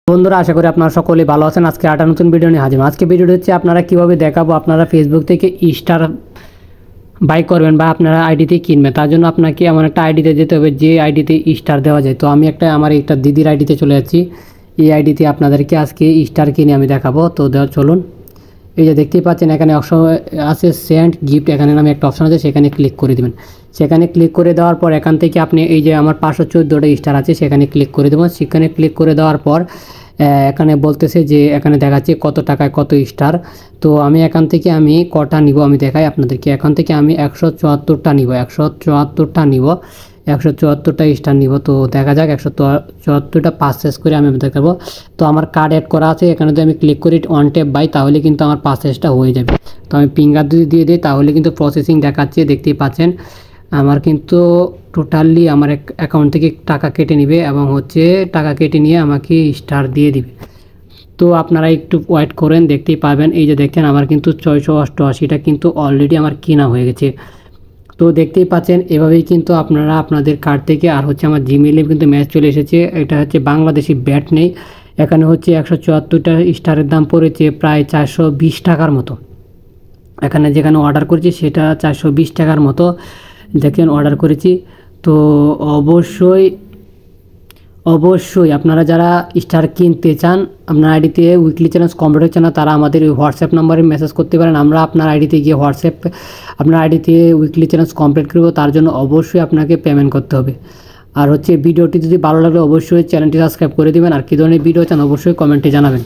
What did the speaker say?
বন্ধুরা আশা করি আপনারা সকলে ভালো আছেন। আজকে একটা নতুন ভিডিও নিয়ে হাজির। আজকে ভিডিওটি হচ্ছে আপনারা কিভাবে দেখাবো আপনারা ফেসবুক থেকে স্টার বাই করবেন বা আপনারা আইডিতে কিনবেন। তার জন্য আপনাকে এমন একটা আইডিতে যেতে হবে যে আইডিতে স্টার দেওয়া যায়। তো আমি আমার একটা দিদির আইডিতে চলে যাচ্ছি। এই আইডিতে আপনাদেরকে আজকে স্টার কিনে আমি দেখাবো। তো চলুন, এই যে দেখতেই পাচ্ছেন এখানে অপশন আছে সেন্ড গিফট, এখানে নামে একটা অপশন আছে, সেখানে ক্লিক করে দেবেন। সেখানে ক্লিক করে দেওয়ার পর এখান থেকে আপনি এই যে আমার 514টা স্টার আছে সেখানে ক্লিক করে দেবেন। সেখানে ক্লিক করে দেওয়ার পর এখানে বলতেছে যে এখানে দেখাচ্ছে কত টাকায় কত স্টার। তো আমি এখান থেকে আমি কটা নিব আমি দেখাই আপনাদেরকে। এখান থেকে আমি 174টা নিব, 174টা নিব, 174টা স্টার নিব। তো দেখা যাক 174টা পারচেস করে আমি দেখাবো। তো আমার কার্ড অ্যাড করা আছে, এখানে যদি আমি ক্লিক করি ওয়ান ট্যাপ বাই, তাহলে কিন্তু আমার পারচেসটা হয়ে যাবে। তো আমি ফিঙ্গার যদি দিয়ে দিই তাহলে কিন্তু প্রসেসিং দেখাচ্ছে, দেখতেই পাচ্ছেন। আমার কিন্তু টোটালি আমার অ্যাকাউন্ট থেকে টাকা কেটে নেবে এবং টাকা কেটে নিয়ে আমাকে স্টার দিয়ে দিবে। তো আপনারা একটু ওয়েট করেন, দেখতেই পাবেন। এই যে দেখছেন আমার কিন্তু 688টা কিন্তু অলরেডি আমার কেনা হয়ে গেছে। তো দেখতেই পাচ্ছেন এভাবেই কিন্তু আপনারা আপনাদের কার্ড থেকে আর আমার জিমেইলে কিন্তু ম্যাচ চলে এসেছে। এটা বাংলাদেশি ব্যাট নেই। এখানে 174টা স্টারের দাম পড়েছে প্রায় 420 টাকার মতো। এখানে যেখানে অর্ডার করেছি সেটা 420 টাকার মতো দেখেন অর্ডার করেছি। তো অবশ্যই আপনারা যারা স্টার কিনতে চান, আপনার আইডিতে উইকলি চ্যালেঞ্জ কমপ্লিট হচ্ছে না, তারা আমাদের হোয়াটসঅ্যাপ নাম্বারে মেসেজ করতে পারেন। আমরা আপনার আইডিতে গিয়ে আপনার আইডিতে উইকলি চ্যালেঞ্জ কমপ্লিট করব। তার জন্য অবশ্যই আপনাকে পেমেন্ট করতে হবে। আর ভিডিওটি যদি ভালো লাগলে অবশ্যই চ্যানেলটি সাবস্ক্রাইব করে দেবেন। আর কী ধরনের ভিডিও চান অবশ্যই কমেন্টে জানাবেন।